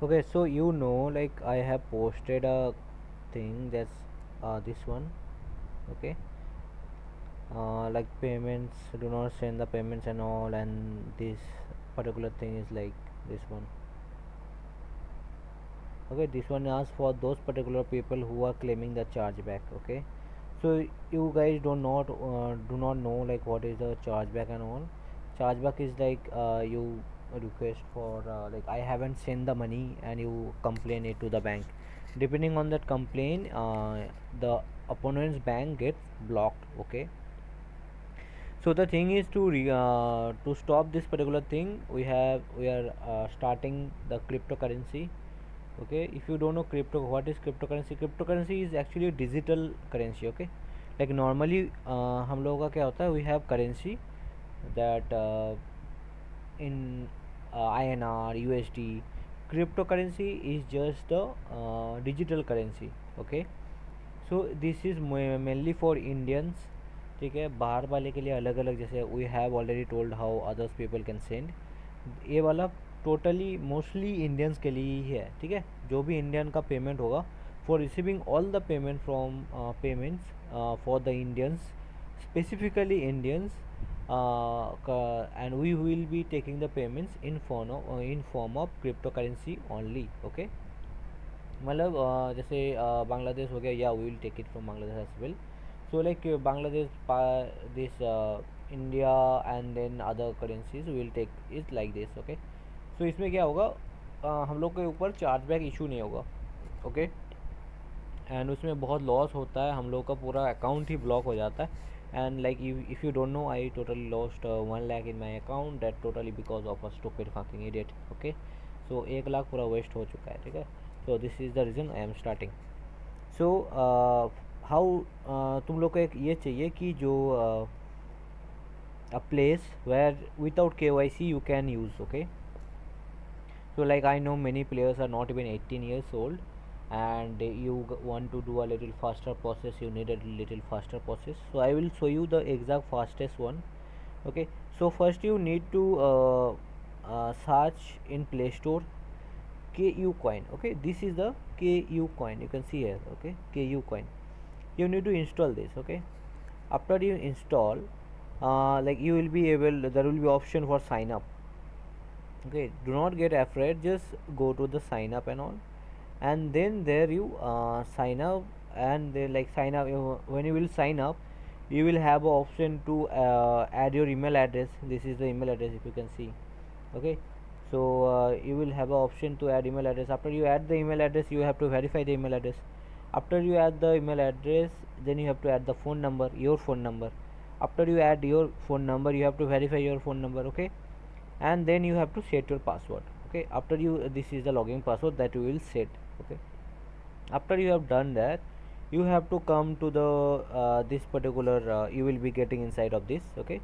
Okay, so you know, like I have posted a thing that's this one. Okay, like payments, do not send the payments and all, and this particular thing is like this one. Okay, this one asks for those particular people who are claiming the chargeback. Okay, so you guys do not know like what is the chargeback and all. Chargeback is like you request for like I haven't sent the money and you complain it to the bank. Depending on that complaint, the opponent's bank gets blocked. Okay, so the thing is to stop this particular thing, we are starting the cryptocurrency. Okay, if you don't know what is cryptocurrency, cryptocurrency is actually a digital currency. Okay, like normally हम लोगों का क्या होता है, we have currency that in INR, USD. Cryptocurrency is just the digital currency. Okay, so this is mainly for Indians. ठीक है, बाहर वाले के लिए अलग अलग, जैसे we have already told how others people can send. ये वाला टोटली मोस्टली इंडियंस के लिए ही है. ठीक है, जो भी इंडियन का पेमेंट होगा, for receiving all the payment from payments for the Indians, specifically Indians, and we will be taking the payments in form of cryptocurrency only. Okay, मतलब जैसे बांग्लादेश हो गया, या we will take it from Bangladesh as well. So like Bangladesh this India and then other currencies will take it like this. Okay, so इसमें क्या होगा, हम लोग के ऊपर चार्जबैक इशू नहीं होगा. ओके, एंड उसमें बहुत लॉस होता है, हम लोग का पूरा अकाउंट ही ब्लॉक हो जाता है. And like if you don't know, I totally lost 1 lakh in my account, that totally because of a stupid fucking idiot. Okay, so 1 lakh पूरा वेस्ट हो चुका है. ठीक है, so this is the reason I am starting. So how तुम लोग को एक ये चाहिए कि जो a place where without KYC you can use. Okay, so like I know many players are not even 18 years old, and you want to do a little faster process, you need a little faster process. So I will show you the exact fastest one. Okay, so first you need to search in Play Store KU coin. Okay, this is the KU coin, you can see here. Okay, KU coin, you need to install this. Okay, after you install, like you will be able, there will be option for sign up. Okay, do not get afraid, just go to the sign up and all, and then there you sign up, and they like sign up. When you will sign up, you will have an option to add your email address. This is the email address, if you can see. Okay, so you will have an option to add email address. After you add the email address, you have to verify the email address. After you add the email address, then you have to add the phone number, your phone number. After you add your phone number, you have to verify your phone number. Okay, and then you have to set your password. Okay, after you, this is the login password that you will set. Okay, after you have done that, you have to come to the this particular, you will be getting inside of this. Okay,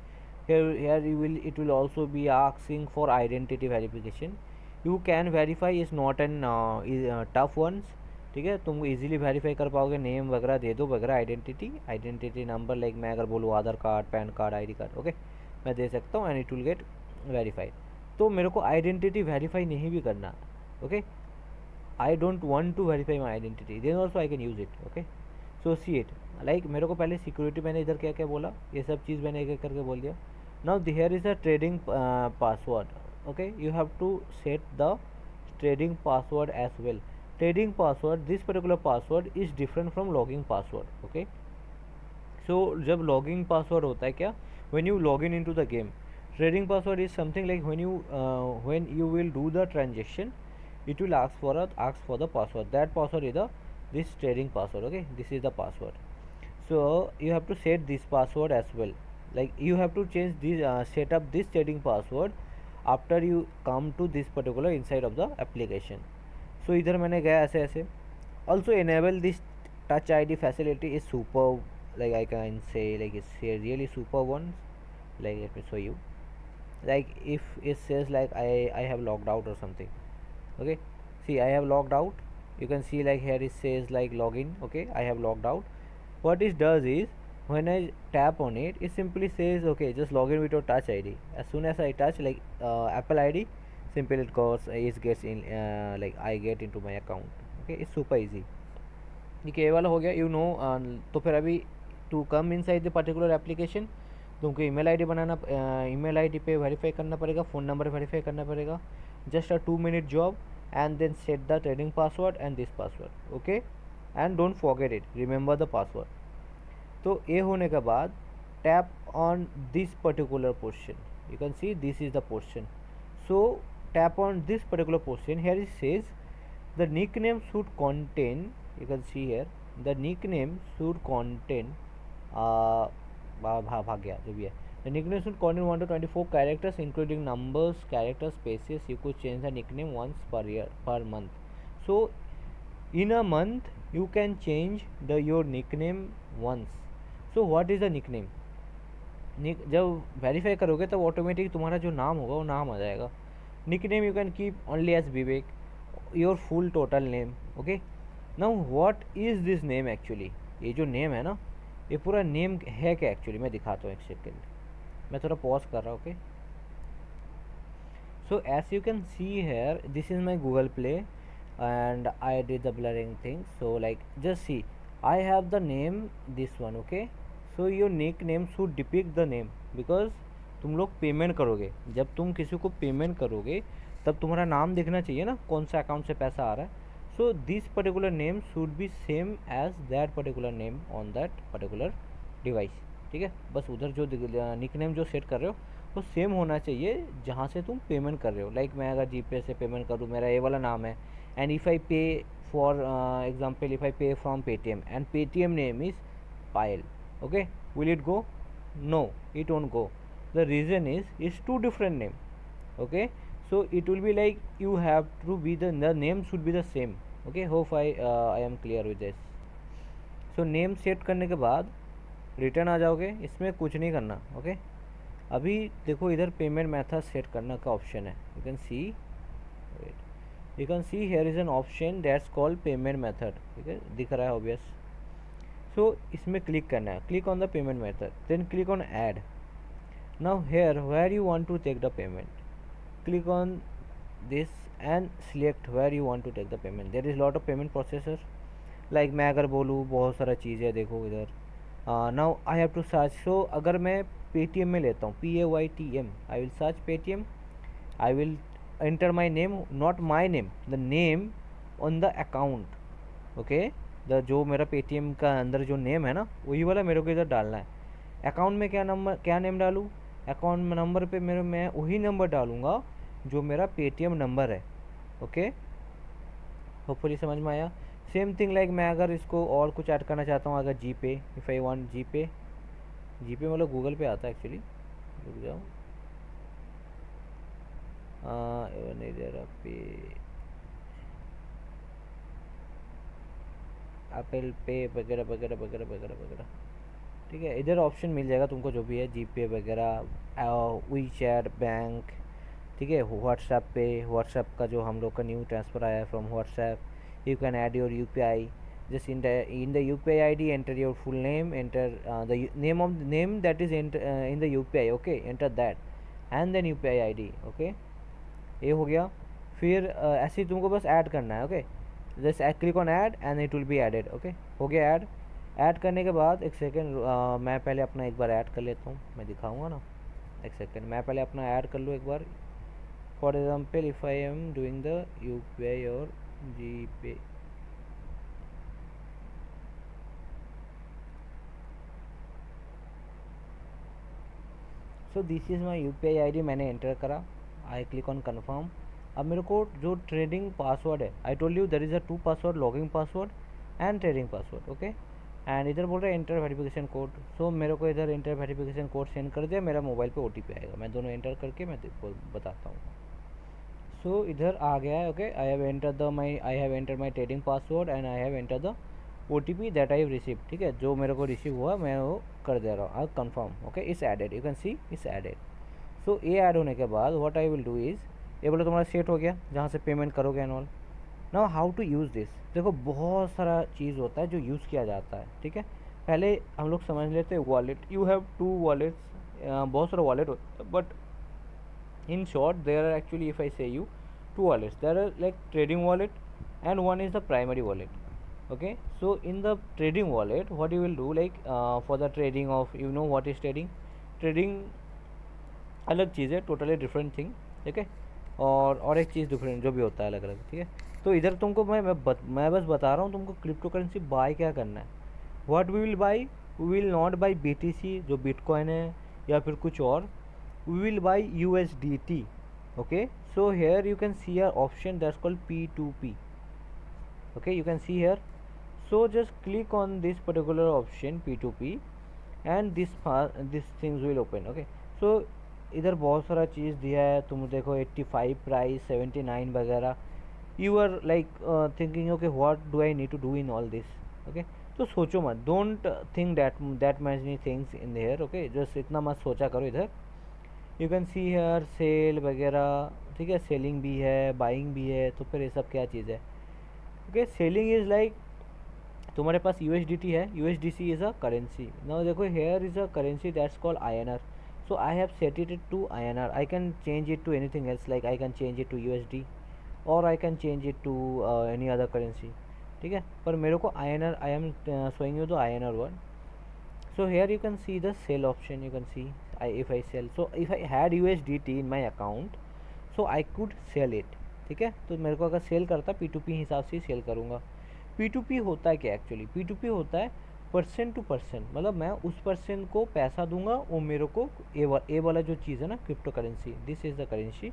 here you will, it will also be asking for identity verification. You can verify, is not an tough ones. ठीक है, तुम easily verify कर पाओगे, name वगैरह दे दो वगैरह, identity number, like मैं अगर बोलूँ Aadhaar card, PAN card, ID card. Okay, मैं दे सकता हूँ and it will get verified. तो मेरे को आइडेंटिटी वेरीफाई नहीं भी करना. Okay, I don't want to verify my identity, then also I can use it. Okay, so see it, like मेरे को पहले सिक्योरिटी, मैंने इधर क्या क्या बोला, ये सब चीज़ मैंने एक एक करके बोल दिया. Now here is a trading password. Okay, you have to set the trading password as well. Trading password, this particular password is different from login password. Okay, so जब login password होता है क्या, when you log in into the game, trading password is something like when you will do the transaction, it will ask for the password. That password is the this trading password. Okay, this is the password. So you have to set this password as well. Like you have to change this, set up this trading password after you come to this particular inside of the application. So इधर मैंने गया ऐसे ऐसे. Also enable this touch ID facility is super, like I can say, like it's a really super one. Like let me show you, like if it says like I have logged out or something. Okay, see I have logged out, you can see like here it says like login. Okay, I have logged out. What it does is, when I tap on it, it simply says okay, just log in with your touch ID. As soon as I touch, like Apple ID, simple it goes is gets in like I get into my account. Okay, it's super easy. ये वाला हो गया you know. तो फिर अभी to come inside the particular application तुमको email ID बनाना, email ID पे वेरीफाई करना पड़ेगा, फ़ोन नंबर वेरीफाई करना पड़ेगा, just a 2 minute job and then set the trading password and this password. Okay, and don't forget it, remember the password. तो ये होने के बाद tap on this particular portion, you can see this is the portion. So tap on this particular portion. Here it says the nickname should contain, you can see here the nickname should contain भाग गया जो भी है, the nickname should contain 1 to 24 characters including numbers, characters, spaces. You could change the nickname once per year, per month. So in a month you can change your nickname once. So what is the nickname? जब verify करोगे तब automatic तुम्हारा जो नाम होगा वो नाम आ जाएगा। Nickname you can keep only as Vivek, your full total name. Okay, now what is this name actually? ये जो नेम है ना, ये पूरा नेम है क्या एक्चुअली? मैं दिखाता हूँ एक सेकेंड, मैं थोड़ा पॉज कर रहा हूँ। Okay, so as you can see here this is my Google Play and I did the blurring thing. So like just see, I have the name this one. Okay, so your nickname should depict the name because तुम लोग payment करोगे, जब तुम किसी को payment करोगे तब तुम्हारा नाम दिखना चाहिए ना, कौन सा अकाउंट से पैसा आ रहा है। So this particular name should be same as that particular name on that particular device. ठीक है, बस उधर जो निक नेम जो सेट कर रहे हो वो सेम होना चाहिए जहाँ से तुम पेमेंट कर रहे हो। लाइक मैं अगर जीपे से पेमेंट करूँ, मेरा ये वाला नाम है, and if I pay for example if I pay from Paytm and Paytm name is Payal, okay, will it go? No, it won't go. The reason is it's two different name. Okay, so it will be like you have to be the name should be the same. Okay, hope I am clear with this. So name set करने के बाद return आ जाओगे, इसमें कुछ नहीं करना। Okay, अभी देखो इधर पेमेंट मेथड सेट करना का ऑप्शन है, you can C, you can see here is an option that's called payment method. ठीक है, दिख रहा है ऑब्वियस। सो इसमें क्लिक करना है, click on the payment method, then click on add. Now here where you want to take the payment, click on this and select where you want to take the payment. There is lot of payment processor, like मैं अगर बोलूँ बहुत सारा चीज़ है, देखो इधर। Now I have to search, so अगर मैं पेटीएम में लेता हूँ, PAYTM, I will search Paytm, I will enter my name, not my name, the name on the account. okay, the जो मेरा पेटीएम का अंदर जो नेम है ना वही वाला मेरे को इधर डालना है। अकाउंट में क्या नंबर, क्या नेम डालूँ? अकाउंट में नंबर पे मैं वही नंबर डालूँगा जो मेरा पेटीएम नंबर है। ओके, होपफुली समझ में आया। सेम थिंग लाइक मैं अगर इसको और कुछ ऐड करना चाहता हूँ, अगर जीपे, इफ़ आई वांट जीपे, जीपे मतलब गूगल पे आता है एक्चुअली, रुक जाओ, नहीं दे रहा पे, एप्पल पे वगैरह वगैरह वगैरह वगैरह वगैरह। ठीक है, इधर ऑप्शन मिल जाएगा तुमको जो भी है, जीपे वगैरह, वी चैट, बैंक। ठीक है, व्हाट्सएप पे, व्हाट्सएप का जो हम लोग का न्यू ट्रांसफ़र आया है from WhatsApp, you can add your UPI, just in the UPI ID enter your full name, enter the name that is in the UPI. okay, enter that and then UPI ID. okay, ये हो गया। फिर ऐसे ही तुमको बस add करना है। Okay, just click on add and it will be added. Okay, हो गया ऐड। ऐड करने के बाद एक सेकेंड, मैं पहले अपना एक बार ऐड कर लेता हूँ, मैं दिखाऊंगा ना। एक सेकेंड, मैं पहले अपना ऐड कर लूँ एक बार। For example if I am doing the UPI और GPay, so this is my UPI ID, मैंने एंटर करा, आई क्लिक ऑन कन्फर्म। अब मेरे को जो ट्रेडिंग पासवर्ड है, I told you there is a 2 password, logging password and trading password. Okay, and इधर बोल रहा है एंटर वेरिफिकेशन कोड, सो मेरे को इधर एंटर वेरिफिकेशन कोड सेंड कर दिया, मेरा मोबाइल पे OTP आएगा, मैं दोनों एंटर करके मैं बताता हूँ। सो इधर आ गया है। Okay, I have enter my trading password and I have enter the OTP that I receive. ठीक है, जो मेरे को रिसीव हुआ मैं वो कर दे रहा हूँ, आई कन्फर्म। ओके, इस एडेड, यू कैन सी इस एडेड। सो ये ऐड होने के बाद what I will do is, ये बोले तुम्हारा सेट हो गया जहाँ से पेमेंट करोगे and all. Now how to use this, देखो बहुत सारा चीज़ होता है जो यूज़ किया जाता है। ठीक है, पहले हम लोग समझ लेते हैं वॉलेट। यू हैव 2 वॉलेट्स, बहुत सारा वॉलेट होता है, but In short, there are actually, if I say you, two wallets. There are like trading wallet and one is the primary wallet. Okay, so in the trading wallet, what you will do, like for the trading of, you know what is trading? Trading अलग चीज़ है, totally different thing, ठीक है। और एक चीज़ different जो भी होता है अलग अलग, ठीक है। तो इधर तुमको मैं बस बता रहा हूँ तुमको क्रिप्टो करेंसी बाय क्या करना है। What we will buy, we will not buy BTC जो बिटकॉइन है या फिर कुछ और, we will buy USDT। okay, so here you can see a option that's called P2P. Okay, you can see here, so just click on this particular option P2P and this things will open. Okay, so इधर बहुत सारा चीज़ दिया है, तुम देखो 85 price 79 वगैरह। You are like thinking okay what do I need to do in all this. Okay, तो सोचो मत, don't think that many things in here. Okay, just इतना मत सोचा करो। इधर you can see here sell वगैरह, ठीक है, सेलिंग भी है बाइंग भी है, तो फिर ये सब क्या चीज़ है। ओके, सेलिंग इज़ लाइक तुम्हारे पास USDT है, USDC is a currency. Now देखो here is a currency that's called INR, so I have set it to INR. I can change it to anything else, like I can change it to USD or I can change it to any other currency, ठीक है। पर मेरे को INR, I am showing you the INR one. So here you can see the sell option. You can see if I sell, so if I had USDT in my account, so I could sell it, ठीक है। तो मेरे को अगर cell करता, P2P हिसाब से ही cell करूँगा। P2P होता है क्या एक्चुअली? P2P होता है पर्सन टू पर्सन, मतलब मैं उस पर्सन को पैसा दूंगा, वो मेरे को ए वाला जो चीज़ है ना crypto currency, this is the currency,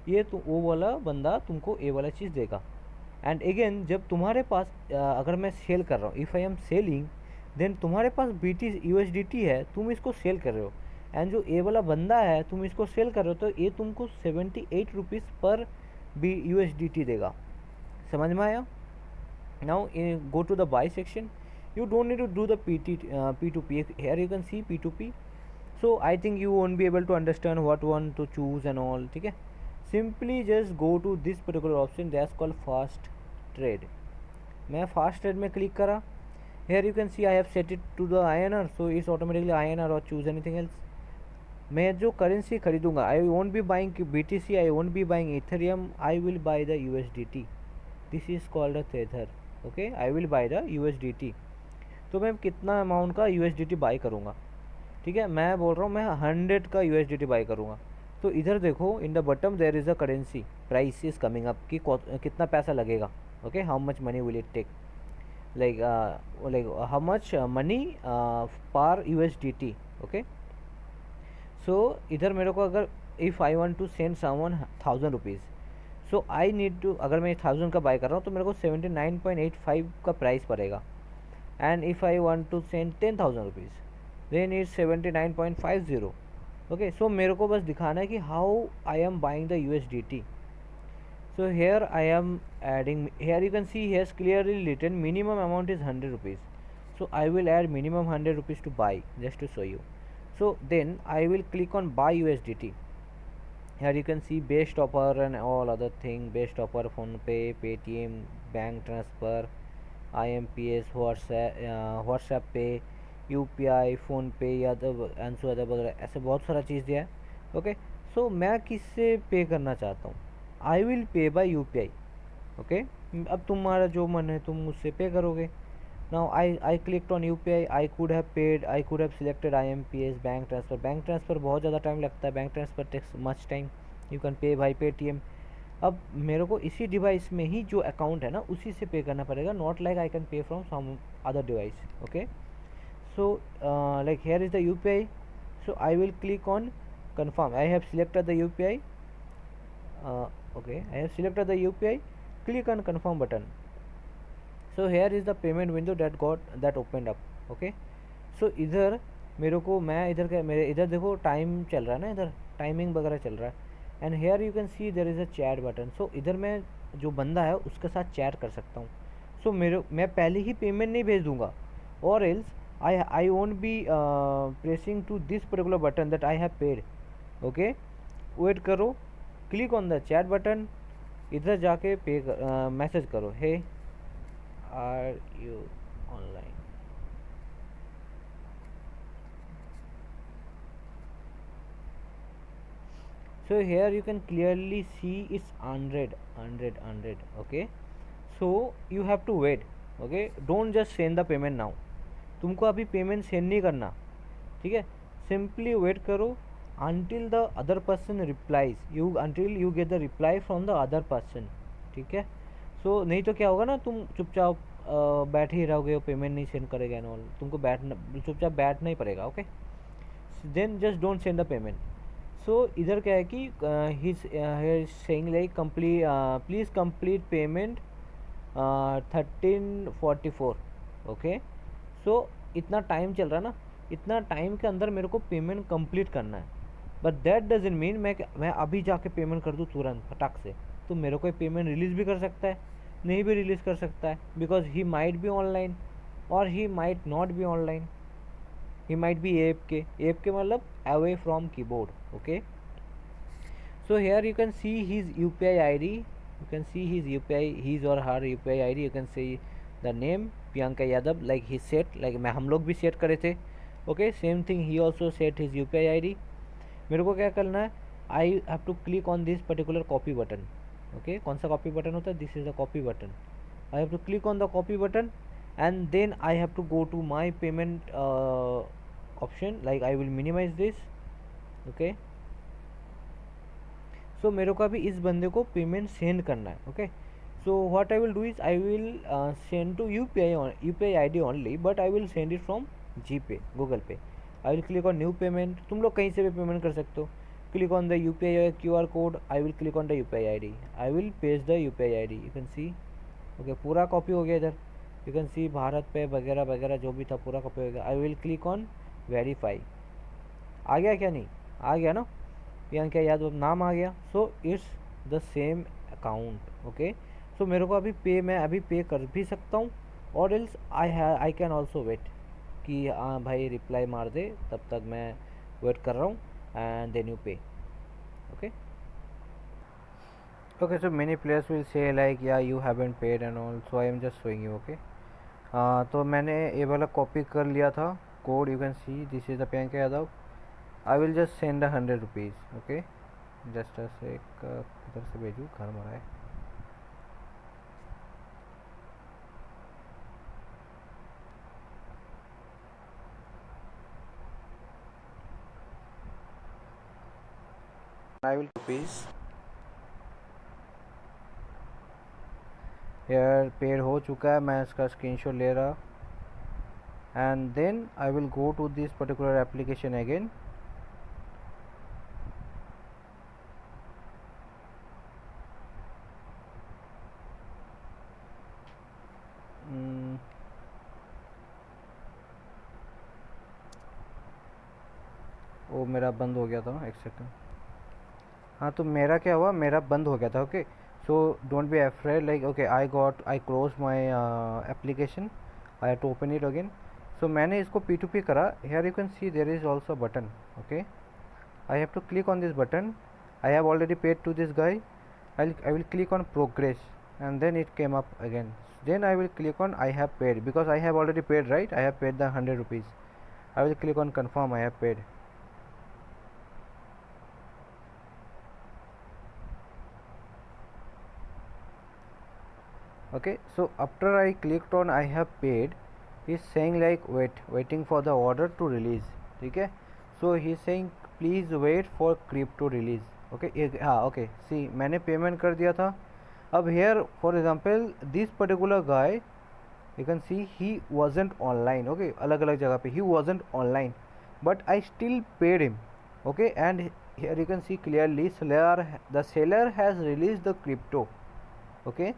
ये तो वो वाला बंदा तुमको ए वाला चीज़ देगा। एंड अगेन जब तुम्हारे पास अगर मैं सेल कर रहा हूँ, if I am selling, then तुम्हारे पास USDT है, तुम इसको सेल कर रहे हो, एंड जो ए वाला बंदा है तुम इसको सेल कर रहे हो, तो ये तुमको 78 रुपीज़ पर USDT देगा। समझ में आया? Now go to the buy section. You don't need to do the P2P. Here you can see P2P. So I think you won't be able to understand what one to choose and all, ठीक है। Simply just go to this particular option that's called fast trade. मैं fast trade में click करा। Here you can see I have set it to the INR, so it's automatically INR, or choose anything else. मैं जो currency खरीदूंगा, I won't be buying BTC, I won't be buying Ethereum, I will buy the USDT. This is called a tether. Okay, I will by the USDT। तो मैं कितना amount का USDT by करूँगा, ठीक है। मैं बोल रहा हूँ मैं 100 का USDT बाई करूँगा। तो इधर देखो in the bottom there is a currency price is coming up कि कितना पैसा लगेगा। Okay, how much money will it take, like how much money per USDT। Okay, so इधर मेरे को अगर if I want to send someone 1000 rupees, so I need to, अगर मैं 1000 का बाय कर रहा हूँ तो मेरे को 79.85 का प्राइस पड़ेगा। And if I want to send 10,000 rupees, then is 79.50। Okay, so मेरे को बस दिखाना है कि how I am buying the USDT। So here I am adding, here you can see here clearly written minimum amount is 100 rupees, so I will add minimum 100 rupees to buy, just to show you. So then I will click on buy USDT. Here you can see best offer and all other thing, best offer, phone pay, Paytm, bank transfer, IMPS, WhatsApp पे, UPI, phone पे या आंसू other वगैरह, ऐसे बहुत सारा चीज़ दिया है। ओके, सो मैं किससे पे करना चाहता हूँ, I will pay by UPI। Okay, अब तुम्हारा जो मन है तुम उससे पे करोगे। Now I clicked on UPI. I could have paid. I could have selected IMPS, bank transfer. Bank transfer बहुत ज़्यादा टाइम लगता है, bank transfer takes much time. You can pay by Paytm। अब मेरे को इसी डिवाइस में ही जो अकाउंट है ना उसी से पे करना पड़ेगा, not like I can pay from some other device. Okay, so like here is the UPI, so I will click on confirm. I have selected the UPI. Okay, I have selected the UPI. Click on confirm button. So here is the payment window that opened up. Okay, so इधर मेरे को, मैं इधर का, मेरे इधर देखो time चल रहा है ना, इधर टाइमिंग वगैरह चल रहा है। And here you can see there is a chat button, so इधर मैं जो बंदा है उसके साथ चैट कर सकता हूँ। सो मैं पहले ही पेमेंट नहीं भेज दूँगा, और else I won't be pressing to this particular button that I have paid. Okay, wait करो, click on the chat button, इधर जाके पे मैसेज करो, hey are you online. So here you can clearly see it's 100. Okay, so you have to wait. Okay, don't just send the payment now. तुमको अभी payment send नहीं करना, ठीक है. सिंपली वेट करो until the other person replies, until you get the reply from the other person, ठीक है. सो नहीं तो क्या होगा ना, तुम चुपचाप बैठे ही रहोगे, पेमेंट नहीं सेंड करेगा एंड ऑल, तुमको चुपचाप बैठना ही पड़ेगा. Okay, then just don't send the payment. So इधर क्या है कि he saying like complete, please complete payment 1344. Okay, so इतना टाइम चल रहा है ना, इतना टाइम के अंदर मेरे को पेमेंट कंप्लीट करना है. बट दैट डजंट मीन मैं अभी जाके पेमेंट कर दूँ तुरंत फटाक से. तो मेरे को पेमेंट रिलीज़ भी कर सकता है, नहीं भी रिलीज़ कर सकता है, because he might be online और he might not be online. he might be AFK मतलब away from keyboard. Okay, so here you can see his UPI ID, you can see his UPI, his or her UPI ID, you can see the name Priyanka Yadav, like he set, like मैं हम लोग भी set करे थे. Okay, same thing he also set his UPI ID. मेरे को क्या करना है, I have to click on this particular copy button. Okay, कौन सा copy button होता है, this is the copy button. I have to click on the copy button and then I have to go to my payment option, like I will minimize this. Okay, so मेरे को अभी इस बंदे को payment send करना है. Okay, so what I will do is I will send to UPI ID only, but I will send it from GPay, Google pay. I will click on new payment. तुम लोग कहीं से भी payment कर सकते हो. Click on the UPI QR code. I will click on the UPI ID. I will paste the UPI ID. You can see. Okay, पूरा copy हो गया इधर. यू कैन सी भारत पे वगैरह वगैरह जो भी था पूरा कॉपी हो गया. I will click on verify. आ गया क्या, नहीं आ गया ना, प्रियंका यादव नाम आ गया. So it's the same account. Okay, so मेरे को अभी मैं अभी पे कर भी सकता हूँ, और else I can also wait कि हाँ भाई रिप्लाई मार दे, तब तक मैं वेट कर रहा हूँ एंड देन यू पे. Okay, okay, so many players will say like yeah you haven't paid and all, so I am just showing you. Okay, तो मैंने ये वाला कॉपी कर लिया था code. You can see this is the Priyanka Yadav. I will just send 100 rupees. Okay, just एक किधर से भेजूँ, घर मरा है. आई विल रुपीज़ यार पेड हो चुका है, मैं इसका स्क्रीनशॉट ले रहा. And then I will go to this particular application again. वो मेरा बंद हो गया था, एक सेकंड. हाँ, तो मेरा क्या हुआ, मेरा बंद हो गया था. Okay, so don't be afraid. Like okay, I close my application. I have to open it again. So मैंने इसको P2P करा. Here you can see there is also button. Okay, I have to click on this button. I have already paid to this guy. I will click on progress and then it came up again. Then I will click on I have paid, because I have already paid, right? I have paid the 100 rupees. I will click on confirm I have paid. Okay, so after I clicked on I have paid, he's saying like waiting for the order to release. ठीक है, so he's saying please wait for crypto release. Okay, हाँ, okay, see मैंने payment कर दिया था. अब here for example this particular guy, you can see he wasn't online. Okay, अलग अलग जगह पे he wasn't online, but I still paid him. Okay, and here you can see clearly the seller has released the crypto. Okay,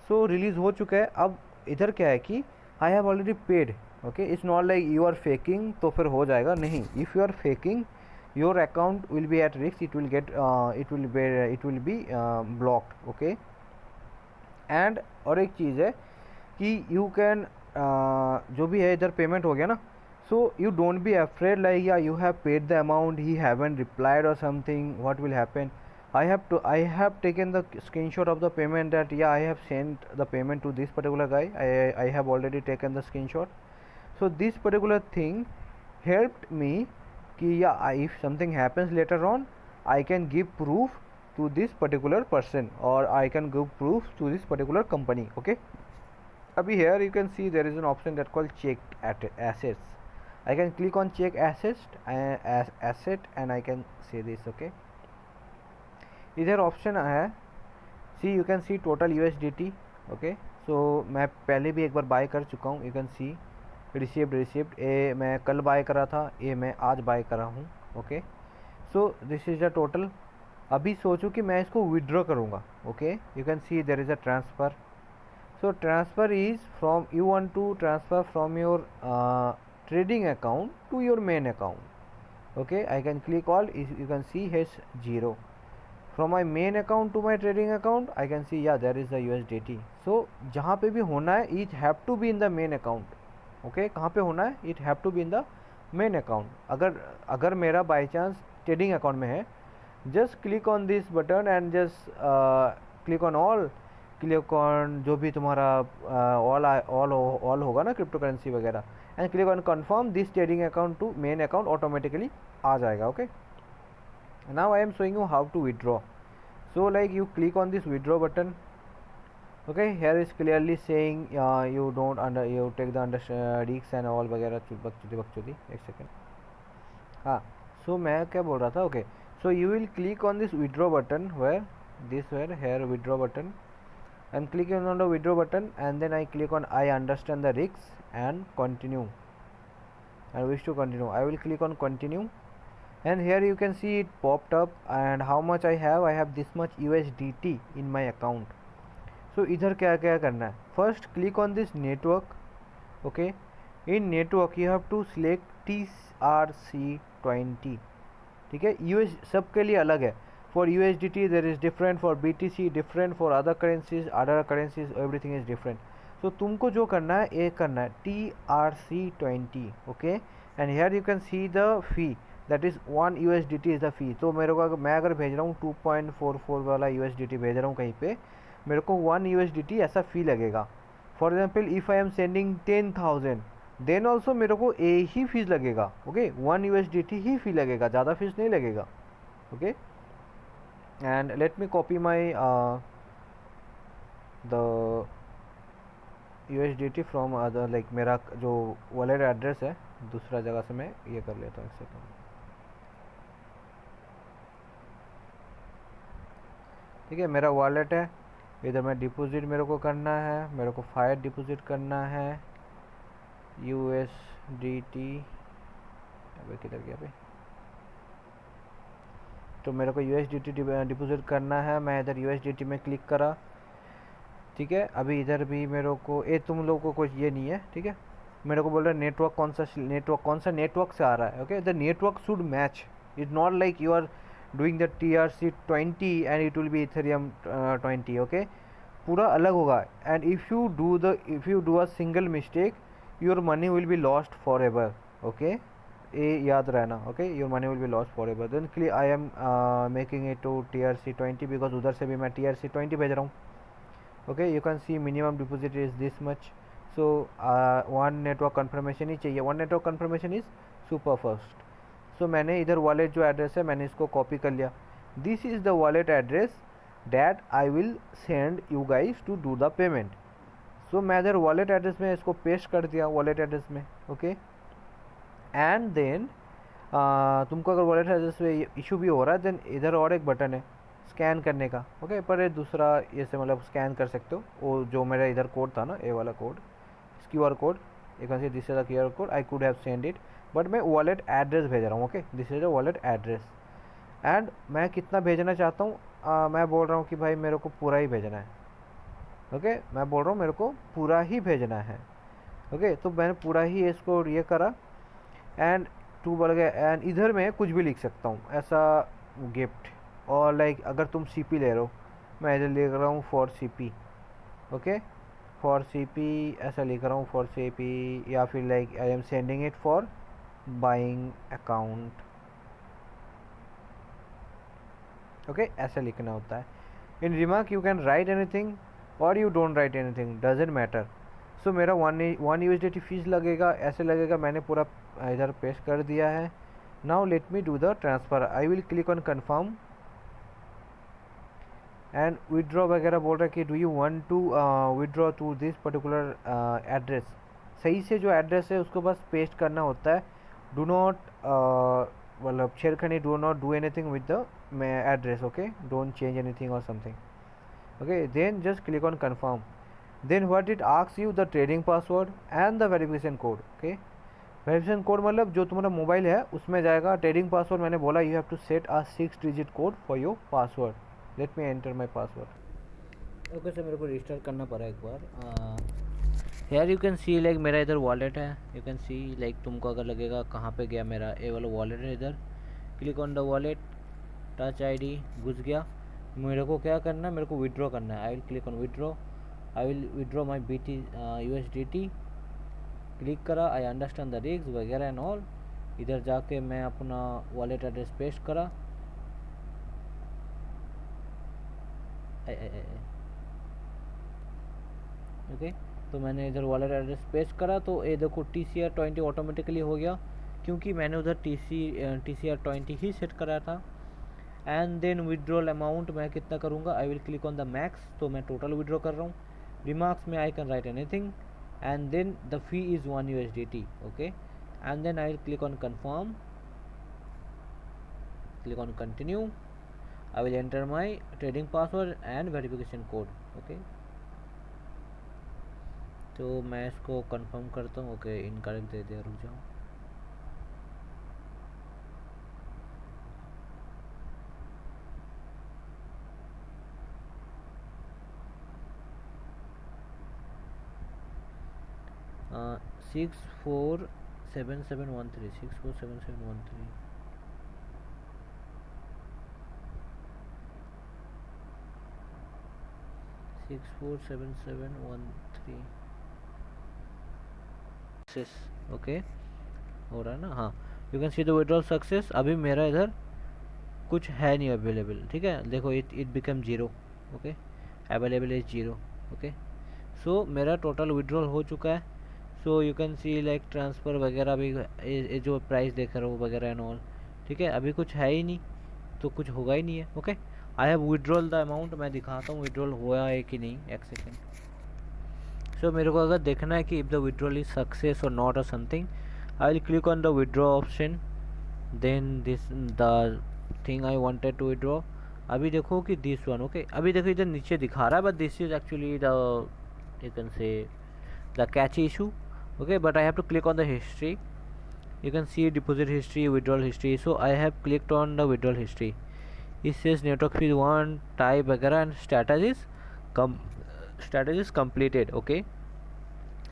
so release हो चुका है. अब इधर क्या है कि I have already paid. Okay, it's not like you are faking तो फिर हो जाएगा, नहीं. If you are faking your account will be at risk. It will be blocked. Okay, and और एक चीज़ है कि यू कैन जो भी है इधर पेमेंट हो गया ना, so you don't be afraid like yeah you have paid the amount, he haven't replied और something, what will happen. I have taken the screenshot of the payment that yeah I have sent the payment to this particular guy. I have already taken the screenshot. So this particular thing helped me कि yeah if something happens later on I can give proof to this particular person, or I can give proof to this particular company. Okay, abhi here you can see there is an option that called check assets. I can click on check asset and I can say this. Okay, इधर option है, see you can see total USDT. Okay, so मैं पहले भी एक बार buy कर चुका हूँ. You can see received a मैं कल बाय करा था, ए मैं आज बाय करा हूँ. Okay, so this is the total. अभी सोचो कि मैं इसको विड्रॉ करूँगा. Okay, you can see there is a transfer. So transfer is from you want to transfer from your trading account to your main account. Okay, I can click all, you can see has 0. From my main account to my trading account, I can see, yeah, there is the USDT. So जहाँ पे भी होना है, it have to be in the main account. Okay, कहाँ पे होना है, it have to be in the main account. अगर मेरा by chance trading account में है, just click on this button and just click on all, click on जो भी तुम्हारा all होगा ना क्रिप्टो करेंसी वगैरह, and click on confirm this trading account to main account, automatically आ जाएगा. Okay, now I am showing you how to withdraw. So like you click on this withdraw button. Okay, here is clearly saying you don't under you take the under risk and all वगैरह बकचोदी. एक second. हाँ, सो मैं क्या बोल रहा था. Okay, so you will click on this withdraw button where here withdraw button. I'm clicking on the withdraw button and then I click on I understand the risks and continue. I wish to continue. I will click on continue and here you can see it popped up and how much I have. I have this much USDT in my account. So इधर क्या क्या करना है. First click on this network. Okay, in network you have to select TRC20. ठीक है, US सबके लिए अलग है. For USDT there is different, for BTC different, for other currencies everything is different. So तुमको जो करना है ये करना है TRC20. okay, and here you can see the fee, that is 1 USDT is the fee. तो मेरे को मैं अगर भेज रहा हूँ 2.44 वाला USDT भेज रहा हूँ कहीं पे, मेरे को 1 USDT ऐसा फी लगेगा. For example if I am sending 10,000 then also मेरे को ए ही फीस लगेगा. ओके, 1 USDT ही फी लगेगा, ज़्यादा फीस नहीं लगेगा. Okay, and let me copy my the USDT from other, like मेरा जो वॉलेट एड्रेस है दूसरा जगह से मैं ये कर लेता हूँ. एक सेकंड. ठीक है, मेरा वॉलेट है, इधर मैं डिपॉजिट मेरे को करना है, मेरे को फायर डिपॉजिट करना है USDT. अबे किधर गया भाई. तो मेरे को USDT डिपॉजिट करना है. मैं इधर USDT में क्लिक करा. ठीक है, अभी इधर भी मेरे को तुम लोगों को कुछ ये नहीं है. ठीक है, मेरे को बोल रहा है नेटवर्क कौन सा नेटवर्क से आ रहा है. Okay, the network should match. It's not like you are doing the TRC20 and it will be Ethereum 20. Okay, पूरा अलग होगा. And if you do a single mistake your money will be lost forever. Okay, ये याद रहना. Okay, your money will be lost forever. Then clear I am making it to TRC20 because उधर से भी मैं TRC20 भेज रहा हूँ. Okay, you can see minimum deposit is this much. So 1 network confirmation ही चाहिए. 1 network confirmation is super fast. So मैंने इधर वॉलेट जो एड्रेस है मैंने इसको कॉपी कर लिया. This is the wallet address that I will send you guys to do the payment. So मैं इधर वॉलेट एड्रेस में इसको पेस्ट कर दिया वॉलेट एड्रेस में. ओके, एंड देन तुमको अगर वॉलेट एड्रेस में इशू भी हो रहा है देन इधर और एक बटन है स्कैन करने का. ओके, पर ये दूसरा ये से मतलब स्कैन कर सकते हो. वो जो मेरा इधर कोड था ना, ये वाला code, QR code, you can see this is the QR code. I could have send it but मैं वॉलेट एड्रेस भेज रहा हूँ. Okay, this is the wallet address and मैं कितना भेजना चाहता हूँ. मैं बोल रहा हूँ कि भाई मेरे को पूरा ही भेजना है. ओके, मैं बोल रहा हूँ मेरे को पूरा ही भेजना है. ओके, तो मैंने पूरा ही इसको ये करा एंड टू बढ़ गया. एंड इधर मैं कुछ भी लिख सकता हूँ ऐसा गिफ्ट, और लाइक अगर तुम CP ले रहे हो, मैं इधर लिख रहा हूँ for CP. Okay, for CP ऐसा लिख रहा हूँ फॉर CP, या फिर like I am sending it for buying account. Okay, ऐसा लिखना होता है. In remark you can write anything और you don't write anything, doesn't matter. So मेरा 1 USDT फीस लगेगा, ऐसे लगेगा. मैंने पूरा इधर पेस्ट कर दिया है. Now let me do the transfer. I will click on confirm and withdraw वगैरह बोल रहा है कि do you want to withdraw to this particular address. सही से जो एड्रेस है उसको बस पेस्ट करना होता है. डू नॉट मतलब छेड़खानी, do not do anything with the address. Okay, don't change anything और something. Okay, then just click on confirm. Then what it asks you the trading password and the verification code. Okay, verification code मतलब जो तुम्हारा mobile है उसमें जाएगा. Trading password मैंने बोला you have to set a 6 digit code for your password. Let me enter my password. Okay sir, मेरे को रजिस्टर करना पड़ा एक बार. यार यू कैन सी लाइक मेरा इधर वॉलेट है. यू कैन सी लाइक तुमको अगर लगेगा कहाँ पे गया मेरा ये वाला वॉलेट है. इधर click on the wallet, touch ID, घुस गया. मेरे को क्या करना है, मेरे को विड्रॉ करना है. I will click on withdraw. I will withdraw my USDT. Click करा, आई अंडरस्टैंड द रिस्क वगैरह एंड ऑल. इधर जाके मैं अपना वॉलेट एड्रेस पेस्ट करा. ओके, तो मैंने इधर वॉलेट एड्रेस पेस्ट करा तो ये देखो TCR20 ऑटोमेटिकली हो गया क्योंकि मैंने उधर TCR20 ही सेट कराया था. एंड देन विड्रॉल अमाउंट मैं कितना करूँगा, आई will click on the max. तो मैं टोटल विड्रॉ कर रहा हूँ. रिमार्क्स में I can write anything and then the fee is 1 USDT. Okay, and then I'll click on confirm, click on continue. I will enter my trading password and verification code. Okay, तो मैं इसको confirm करता हूँ. Okay, incorrect दे दिया, रुक जाओ. uh, 647713 647713 647713 success. Okay, हो रहा है ना. हाँ, you can see the withdrawal success. अभी मेरा इधर कुछ है नहीं अवेलेबल. ठीक है, देखो it become 0. Okay, available is 0. Okay, so मेरा टोटल विड्रॉल हो चुका है. So you can see like transfer वगैरह भी जो प्राइस देख रहे हो वगैरह एंड ऑल. ठीक है, अभी कुछ है ही नहीं तो कुछ होगा ही नहीं है. Okay, I have withdrawal the amount. मैं दिखाता हूँ विड्रॉल हुआ है कि नहीं. एक सेकेंड. सो मेरे को अगर देखना है कि if the withdrawal is success or not or something, I will click on the withdraw option. Then this the thing I wanted to withdraw. अभी देखो कि दिस वन. ओके, अभी देखो इधर नीचे दिखा रहा है but this is actually the you can say the catchy issue. Okay, but I have to click on the history. You can see deposit history, withdrawal history. So I have clicked on the withdrawal history. It says network fee 1 type वगैरह and status is completed. Okay,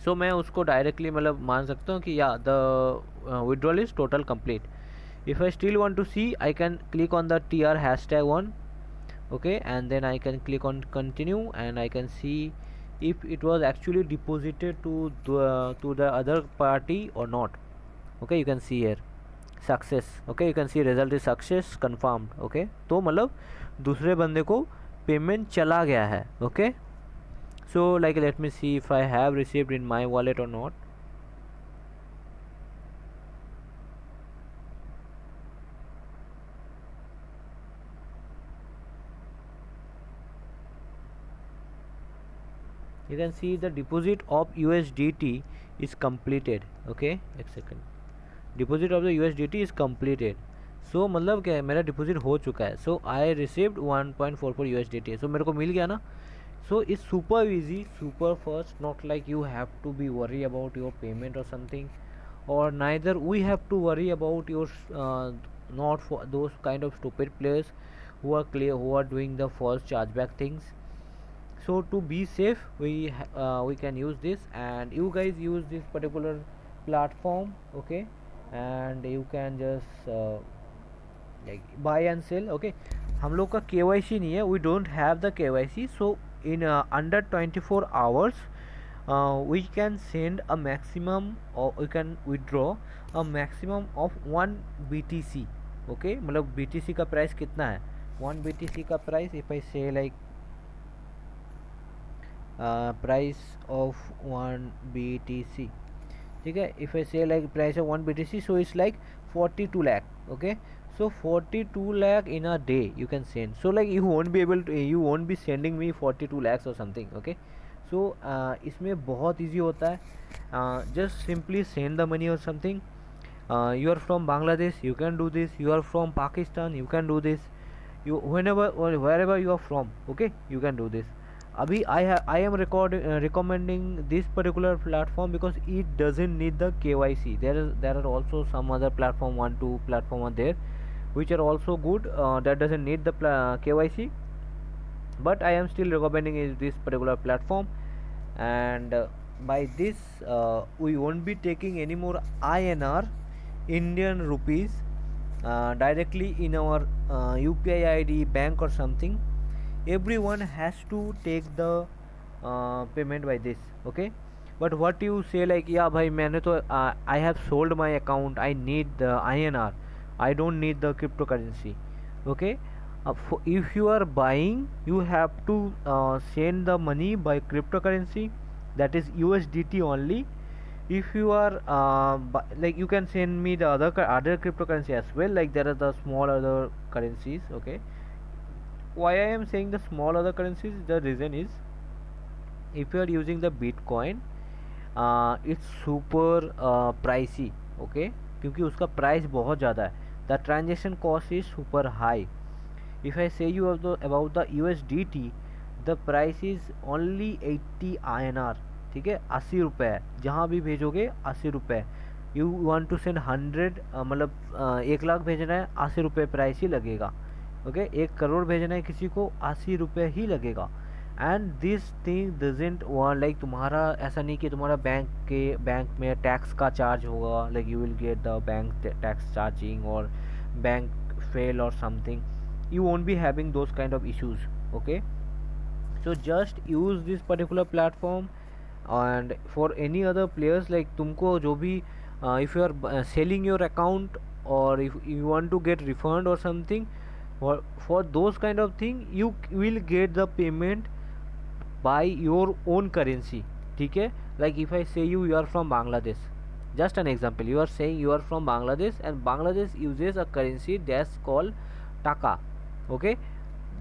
so मैं उसको directly मतलब मान सकता हूँ कि या the withdrawal is total complete. If I still want to see, I can click on the TR hashtag one. Okay, and then I can click on continue and I can see if it was actually deposited to the other party or not. Okay, you can see here success. Okay, you can see result is success confirmed. Okay, तो मतलब दूसरे बंदे को payment चला गया है. Okay, so like let me see if I have received in my wallet or not. You can see the deposit of USDT is completed. Okay, एक second. Deposit of the USDT is completed. सो मतलब क्या है, मेरा deposit हो चुका है. सो I received 1.44 USDT. सो मेरे को मिल गया ना. So it's super easy, super fast. Not like you have to be worry about your payment or something, और neither we have to worry about your not for those kind of stupid players who are doing the false chargeback things. So to be safe, we can use this, and you guys use this particular platform. Okay, and you can just like buy and sell. Okay, हम लोग का KYC नहीं है, we don't have the KYC. So in under 24 hours we can send a maximum, or we can withdraw a maximum of 1 BTC. Okay, मतलब BTC का price कितना है, 1 BTC का price, if I say like price of 1 BTC. ठीक है, if I say like price of 1 BTC, so it's like 42 lakh. Okay, so 42 lakh in a day you can send. So like you won't be able to, you won't be sending me 42 lakhs or something. Okay, so इसमें बहुत easy होता है. Just simply send the money or something. You are from Bangladesh, you can do this. You are from Pakistan, you can do this. You whenever or wherever you are from, okay, you can do this. Abhi I am recommending this particular platform because it doesn't need the KYC. There are also some other platform, one two platform are there, which are also good. That doesn't need the KYC, but I am still recommending is this particular platform. And by this we won't be taking any more INR, Indian rupees, directly in our UPI ID, bank or something. Everyone has to take the payment by this. Okay, but what you say like, yeah bhai मैंने तो I have sold my account, I need the INR, I don't need the cryptocurrency. Okay, if you are buying, you have to send the money by cryptocurrency, that is USDT only. If you are like, you can send me the other cryptocurrency as well, like there are the small other currencies. Okay, why I am saying the small other currencies, the reason is, if you are using the Bitcoin, it's super pricey. Okay, क्योंकि उसका price बहुत ज़्यादा है. The transaction cost is super high. If I say you about the USDT, the price is only 80 INR. ठीक है, 80 रुपये. जहाँ भी भेजोगे 80 रुपये. यू वांट टू सेंड 100, मतलब 1 लाख भेजना है, 80 रुपये प्राइस ही लगेगा. ओके, 1 करोड़ भेजना है किसी को, 80 रुपये ही लगेगा. And this thing doesn't want, like तुम्हारा ऐसा नहीं कि तुम्हारा बैंक में टैक्स का चार्ज होगा, like you will get the bank tax charging और बैंक फेल और something. You won't be having those kind of issues. Okay, so just use this particular platform. And for any other players, like तुमको जो भी if you are selling your account, or if you want to get refund or something, for those kind of thing, you will get the payment by your own currency. ठीक है, like if I say you are from Bangladesh, just an example, you are saying you are from Bangladesh, and Bangladesh uses a currency that's called taka. Okay,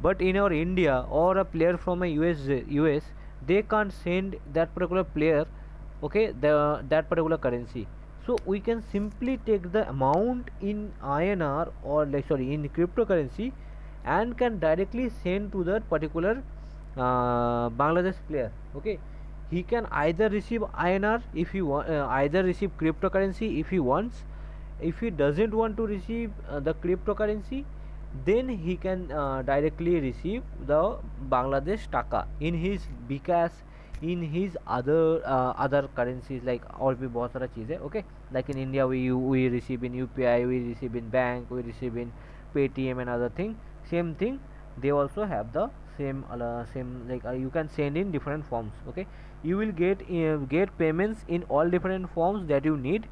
but in our India, or a player from a US, they can't send that particular player, okay, that particular currency. So we can simply take the amount in INR, or like, sorry, in cryptocurrency, and can directly send to that particular Bangladesh player. Okay, he can either receive INR if he either receive cryptocurrency if he wants. If he doesn't want to receive the cryptocurrency, then he can directly receive the Bangladesh taka in his Bikash, in his other currencies, like और भी बहुत सारा चीज़ है. Okay, like in India we receive in UPI, we receive in bank, we receive in Paytm and other thing. Same thing, they also have the same like you can send in different forms. Okay, you will get payments in all different forms that you need.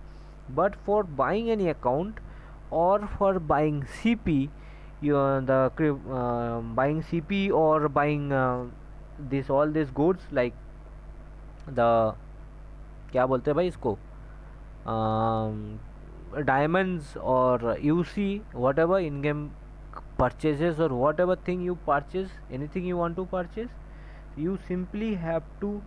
But for buying any account, or for buying CP, buying CP, or buying this all these goods, like the, क्या बोलते हैं भाई इसको, diamonds or UC, whatever in-game purchases, or whatever thing you purchase, anything you want to purchase, you simply have to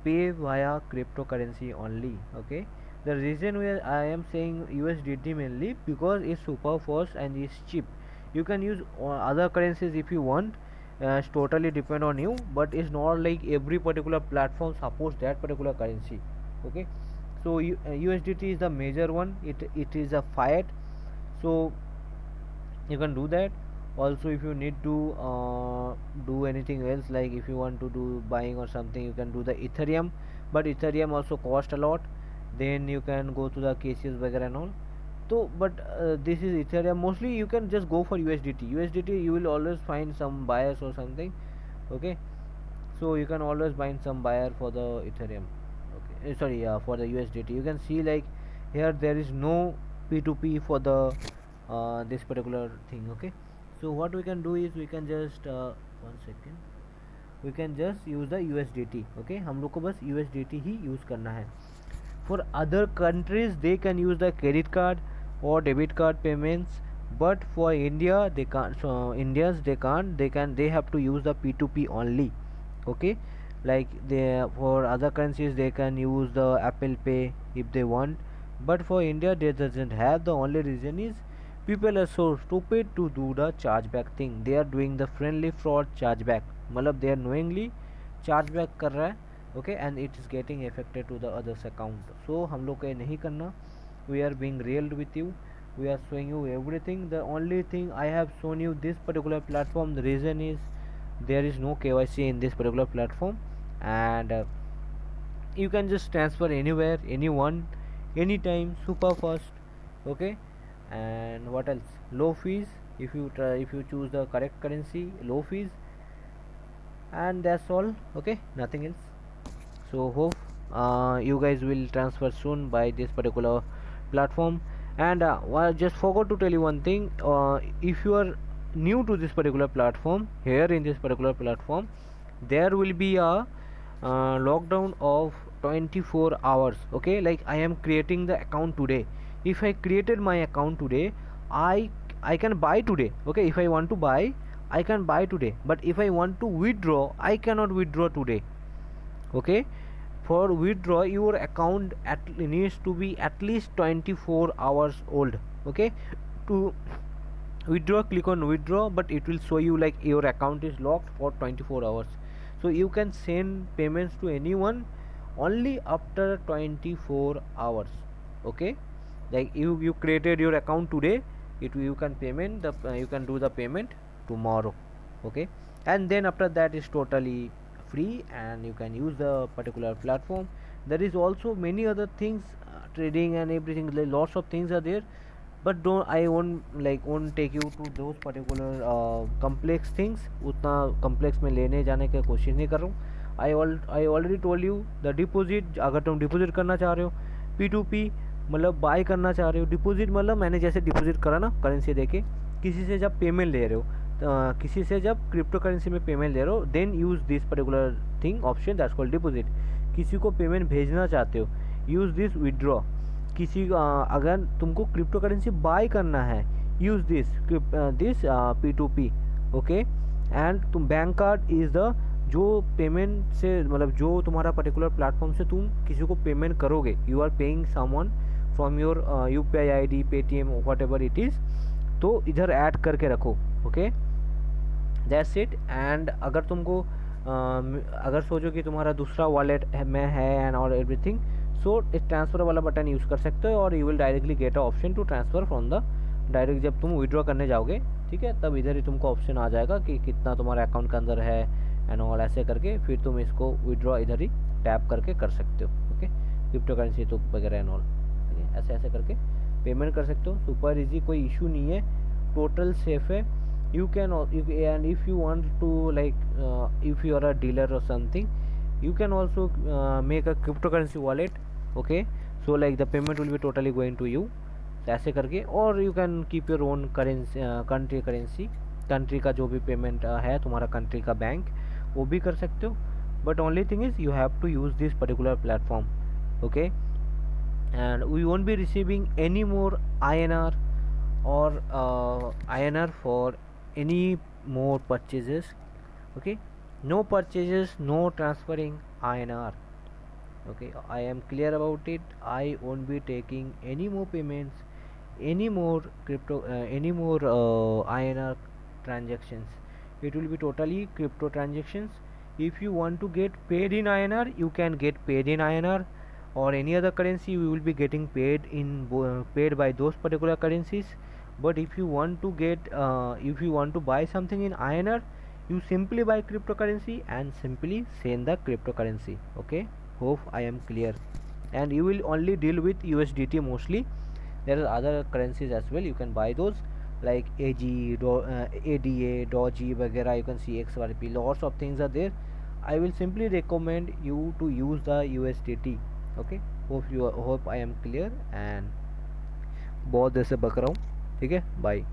pay via cryptocurrency only. Okay, the reason why I am saying USDT mainly, because it's super fast and it's cheap. You can use other currencies if you want. It's totally depend on you, but it's not like every particular platform supports that particular currency. Okay, so USDT is the major one. It is a fiat, so you can do that. Also, if you need to do anything else, like if you want to do buying or something, you can do the Ethereum, but Ethereum also cost a lot. Then you can go to the cases वगैरह and all. So but this is Ethereum. Mostly you can just go for USDT. You will always find some buyers or something. Okay, so you can always find some buyer for the Ethereum. Okay, sorry, for the USDT. You can see like here there is no P2P for the this particular thing. Okay, so what we can do is we can just one second, we can just use the USDT. Okay, हम लोग को बस USDT ही use करना है. For other countries, they can use the credit card, or debit card payments. But for India they can't, so Indians they can't, they have to use the P2P only. Okay, like they, for other currencies they can use the Apple Pay if they want, but for India they doesn't have. The only reason is people are so stupid to do the chargeback thing. They are doing the friendly fraud chargeback, मतलब they are knowingly chargeback कर रहा है. Okay, and it is getting affected to the others account. So हम लोग को ये नहीं करना. We are being real with you. We are showing you everything. The only thing I have shown you this particular platform, the reason is there is no KYC in this particular platform, and you can just transfer anywhere, anyone, anytime, super fast. Okay, and what else? Low fees. If you try, if you choose the correct currency, low fees, and that's all. Okay, nothing else. So hope you guys will transfer soon by this particular platform. And well, just forgot to tell you one thing. If you are new to this particular platform, here in this particular platform there will be a lockdown of 24 hours. Okay, like I am creating the account today. If I created my account today, i I can buy today. Okay, if I want to buy, I can buy today, but if I want to withdraw, I cannot withdraw today. Okay, for withdraw your account needs to be at least 24 hours old. Okay, to withdraw, click on withdraw, but it will show you like your account is locked for 24 hours. So you can send payments to anyone only after 24 hours. Okay, like you created your account today, you can payment the you can do the payment tomorrow. Okay, and then after that is totally free and you can use the particular platform. There is also many other things, trading and everything, like lots of things are there, but don't, I won't take you to those particular complex things. उतना complex में लेने जाने की कोशिश नहीं कर रहा हूँ. I already told you the deposit. अगर तुम डिपॉजिट करना चाह रहे हो, P2P मतलब बाय करना चाह रहे हो, डिपॉजिट मतलब मैंने जैसे डिपॉजिट करा ना करेंसी देके, किसी से जब पेमेंट ले रहे हो, किसी से जब क्रिप्टो करेंसी में पेमेंट ले रहे हो, then use this particular thing option that's called deposit. किसी को पेमेंट भेजना चाहते हो, यूज़ दिस विड्रॉ. किसी अगर तुमको क्रिप्टो करेंसी बाय करना है, use this P2P. Okay, and तुम बैंक कार्ड इज़ द जो पेमेंट से मतलब जो तुम्हारा पर्टिकुलर प्लेटफॉर्म से तुम किसी को पेमेंट करोगे, you are paying someone from your UPI ID, Paytm, whatever it is, तो इधर ऐड करके रखो. Okay, that's it. एंड अगर तुमको अगर सोचो कि तुम्हारा दूसरा वॉलेट में है एंड और एवरीथिंग, सो इस ट्रांसफ़र वाला बटन यूज़ कर सकते हो और you will directly get a option to transfer from the direct. जब तुम विड्रॉ करने जाओगे, ठीक है, तब इधर ही तुमको ऑप्शन आ जाएगा कि कितना तुम्हारे अकाउंट के अंदर है एंड ऑल, ऐसे करके फिर तुम इसको विड्रॉ इधर ही टैप करके कर सकते हो. ओके, क्रिप्टो करेंसी तो वगैरह एंड ऑल, ठीक है, ऐसे ऐसे करके पेमेंट कर सकते हो. सुपर इजी, कोई इशू नहीं है, टोटल सेफ है. You can and if you want to like if you are a dealer or something, you can also make a cryptocurrency wallet. Okay, so like the payment will be totally going to you. ऐसे करके, और you can keep your own currency, country currency, country का जो भी payment है तुम्हारा country का bank, वो भी कर सकते हो. but only thing is you have to use this particular platform. Okay, and we won't be receiving any more INR or INR for any more purchases. Okay, no purchases, no transferring INR. Okay, I am clear about it. I won't be taking any more payments, any more crypto, any more INR transactions. It will be totally crypto transactions. If you want to get paid in INR, you can get paid in INR or any other currency. We will be getting paid in paid by those particular currencies. But if you want to get if you want to buy something in INR, you simply buy cryptocurrency and simply send the cryptocurrency. Okay, hope I am clear. And you will only deal with USDT mostly. There are other currencies as well, you can buy those like ADA, Doji वगैरह, you can see XRP, lots of things are there. I will simply recommend you to use the USDT. Okay, hope I am clear and बहुत देर से बक रहा हूँ. ठीक है, bye.